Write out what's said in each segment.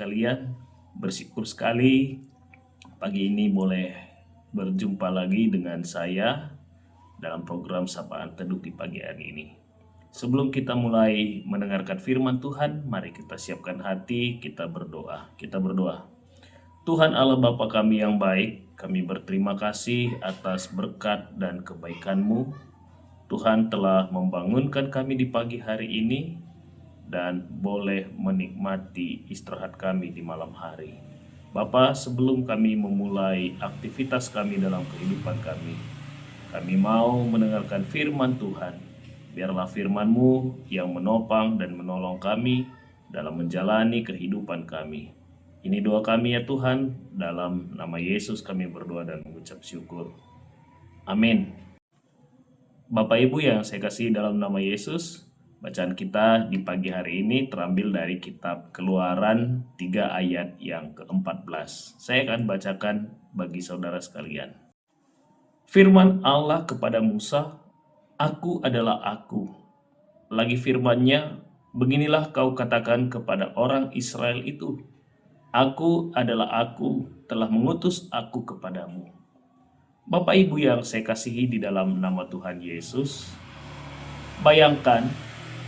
sekalian, bersyukur sekali pagi ini boleh berjumpa lagi dengan saya dalam program Sapaan Teduh di pagi hari ini. Sebelum kita mulai mendengarkan firman Tuhan, mari kita siapkan hati, kita berdoa. Kita berdoa. Tuhan Allah Bapa kami yang baik, kami berterima kasih atas berkat dan kebaikan-Mu. Tuhan telah membangunkan kami di pagi hari ini dan boleh menikmati istirahat kami di malam hari. Bapa, sebelum kami memulai aktivitas kami dalam kehidupan kami mau mendengarkan firman Tuhan. Biarlah firman-Mu yang menopang dan menolong kami dalam menjalani kehidupan kami. Ini doa kami ya Tuhan, dalam nama Yesus kami berdoa dan mengucap syukur. Amin. Bapak Ibu yang saya kasih dalam nama Yesus, bacaan kita di pagi hari ini terambil dari kitab Keluaran 3 ayat yang ke-14. Saya akan bacakan bagi saudara sekalian. Firman Allah kepada Musa, "Aku adalah Aku." Lagi firman-Nya, "Beginilah kau katakan kepada orang Israel itu, Aku adalah Aku, telah mengutus Aku kepadamu." Bapak Ibu yang saya kasihi di dalam nama Tuhan Yesus, bayangkan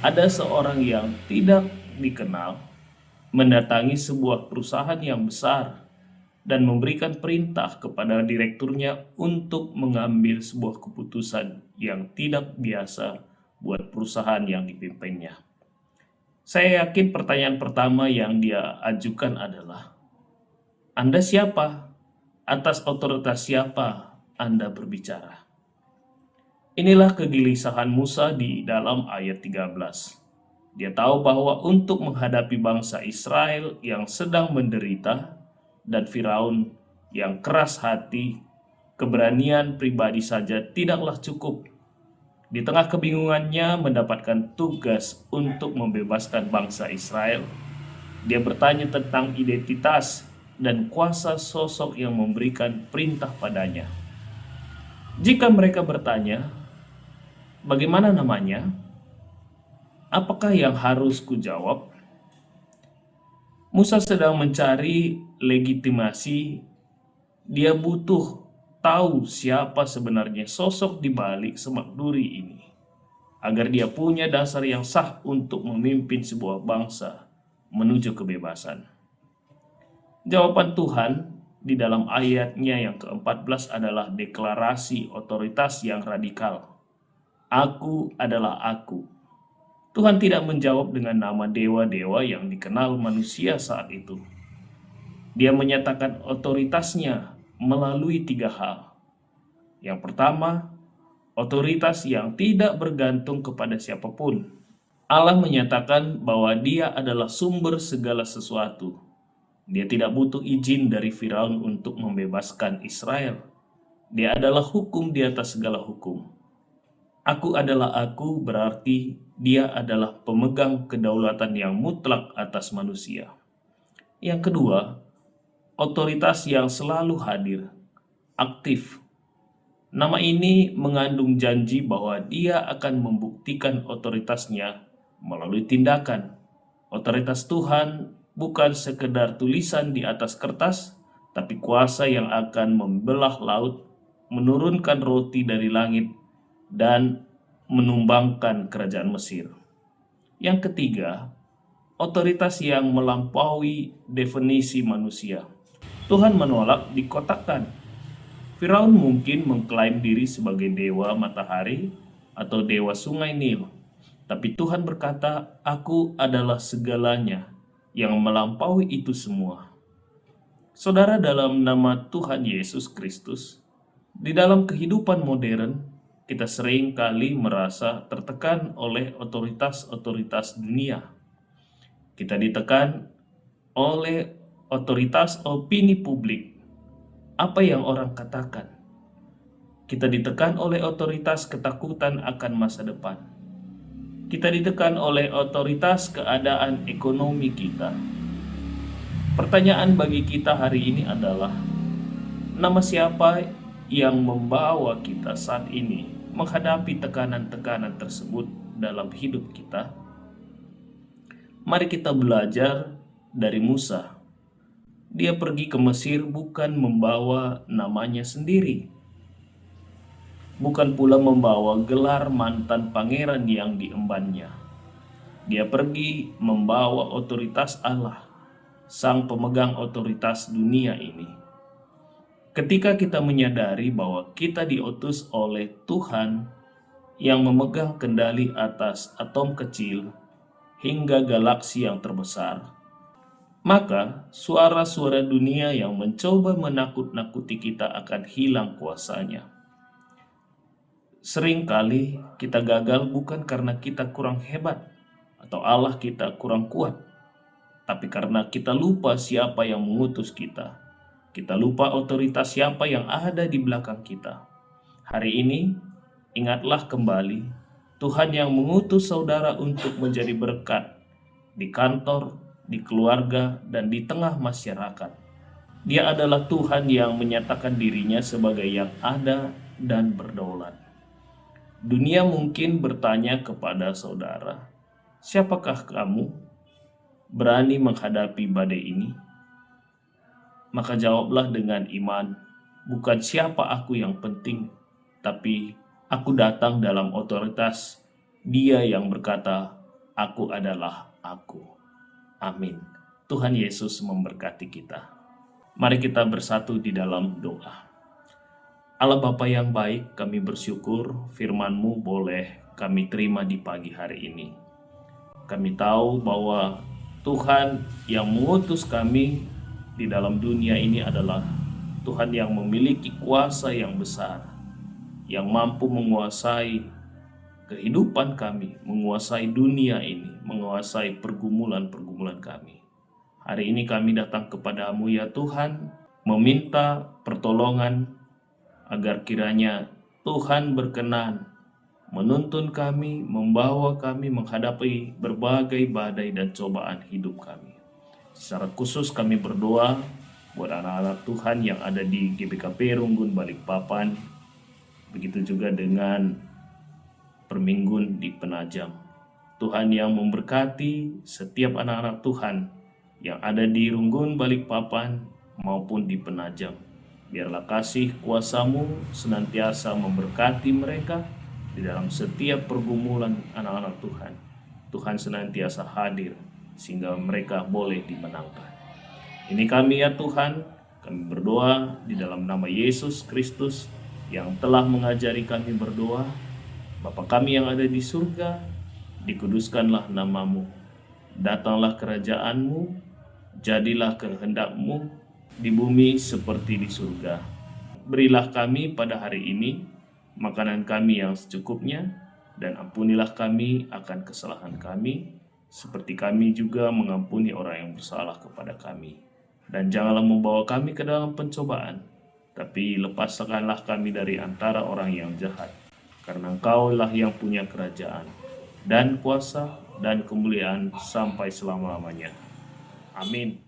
ada seorang yang tidak dikenal mendatangi sebuah perusahaan yang besar dan memberikan perintah kepada direkturnya untuk mengambil sebuah keputusan yang tidak biasa buat perusahaan yang dipimpinnya. Saya yakin pertanyaan pertama yang dia ajukan adalah, "Anda siapa? Atas otoritas siapa Anda berbicara?" Inilah kegelisahan Musa di dalam ayat 13. Dia tahu bahwa untuk menghadapi bangsa Israel yang sedang menderita dan Firaun yang keras hati, keberanian pribadi saja tidaklah cukup. Di tengah kebingungannya mendapatkan tugas untuk membebaskan bangsa Israel, dia bertanya tentang identitas dan kuasa sosok yang memberikan perintah padanya. Jika mereka bertanya, "Bagaimana namanya? Apakah yang harus kujawab?" Musa sedang mencari legitimasi. Dia butuh tahu siapa sebenarnya sosok di balik semak duri ini, agar dia punya dasar yang sah untuk memimpin sebuah bangsa menuju kebebasan. Jawaban Tuhan di dalam ayatnya yang ke-14 adalah deklarasi otoritas yang radikal. "Aku adalah Aku." Tuhan tidak menjawab dengan nama dewa-dewa yang dikenal manusia saat itu. Dia menyatakan otoritasnya melalui 3 hal. Yang pertama, otoritas yang tidak bergantung kepada siapapun. Allah menyatakan bahwa Dia adalah sumber segala sesuatu. Dia tidak butuh izin dari Firaun untuk membebaskan Israel. Dia adalah hukum di atas segala hukum. "Aku adalah Aku" berarti Dia adalah pemegang kedaulatan yang mutlak atas manusia. Yang kedua, otoritas yang selalu hadir, aktif. Nama ini mengandung janji bahwa Dia akan membuktikan otoritasnya melalui tindakan. Otoritas Tuhan bukan sekedar tulisan di atas kertas, tapi kuasa yang akan membelah laut, menurunkan roti dari langit, dan menumbangkan kerajaan Mesir. Yang ketiga, otoritas yang melampaui definisi manusia. Tuhan menolak dikotakkan. Firaun mungkin mengklaim diri sebagai dewa matahari atau dewa sungai Nil, tapi Tuhan berkata, "Aku adalah segalanya yang melampaui itu semua." Saudara, dalam nama Tuhan Yesus Kristus, di dalam kehidupan modern, kita sering kali merasa tertekan oleh otoritas-otoritas dunia. Kita ditekan oleh otoritas opini publik, apa yang orang katakan. Kita ditekan oleh otoritas ketakutan akan masa depan. Kita ditekan oleh otoritas keadaan ekonomi kita. Pertanyaan bagi kita hari ini adalah, nama siapa yang membawa kita saat ini menghadapi tekanan-tekanan tersebut dalam hidup kita? Mari kita belajar dari Musa. Dia pergi ke Mesir bukan membawa namanya sendiri, bukan pula membawa gelar mantan pangeran yang diembannya. Dia pergi membawa otoritas Allah, sang pemegang otoritas dunia ini. Ketika kita menyadari bahwa kita diutus oleh Tuhan yang memegang kendali atas atom kecil hingga galaksi yang terbesar, maka suara-suara dunia yang mencoba menakut-nakuti kita akan hilang kuasanya. Seringkali kita gagal bukan karena kita kurang hebat atau Allah kita kurang kuat, tapi karena kita lupa siapa yang mengutus kita. Kita lupa otoritas siapa yang ada di belakang kita. Hari ini, ingatlah kembali Tuhan yang mengutus saudara untuk menjadi berkat di kantor, di keluarga, dan di tengah masyarakat. Dia adalah Tuhan yang menyatakan dirinya sebagai yang ada dan berdaulat. Dunia mungkin bertanya kepada saudara, siapakah kamu berani menghadapi badai ini? Maka jawablah dengan iman, bukan siapa aku yang penting, tapi aku datang dalam otoritas Dia yang berkata, aku adalah aku. Amin. Tuhan Yesus memberkati kita. Mari kita bersatu di dalam doa. Allah Bapa yang baik, kami bersyukur firman-Mu boleh kami terima di pagi hari ini. Kami tahu bahwa Tuhan yang mengutus kami di dalam dunia ini adalah Tuhan yang memiliki kuasa yang besar, yang mampu menguasai kehidupan kami, menguasai dunia ini, menguasai pergumulan-pergumulan kami. Hari ini kami datang kepadamu ya Tuhan, meminta pertolongan agar kiranya Tuhan berkenan menuntun kami, membawa kami menghadapi berbagai badai dan cobaan hidup kami. Secara khusus kami berdoa buat anak-anak Tuhan yang ada di GBKP Runggun Balikpapan, begitu juga dengan Perminggun di Penajam. Tuhan yang memberkati setiap anak-anak Tuhan yang ada di Runggun Balikpapan maupun di Penajam. Biarlah kasih kuasa-Mu senantiasa memberkati mereka di dalam setiap pergumulan anak-anak Tuhan. Tuhan senantiasa hadir sehingga mereka boleh dimenangkan. Ini kami ya Tuhan, kami berdoa di dalam nama Yesus Kristus yang telah mengajari kami berdoa. Bapa kami yang ada di surga, dikuduskanlah nama-Mu. Datanglah kerajaan-Mu, jadilah kehendak-Mu di bumi seperti di surga. Berilah kami pada hari ini makanan kami yang secukupnya, dan ampunilah kami akan kesalahan kami, seperti kami juga mengampuni orang yang bersalah kepada kami. Dan janganlah membawa kami ke dalam pencobaan, tapi lepaskanlah kami dari antara orang yang jahat, karena Engkaulah yang punya kerajaan, dan kuasa, dan kemuliaan sampai selama-lamanya. Amin.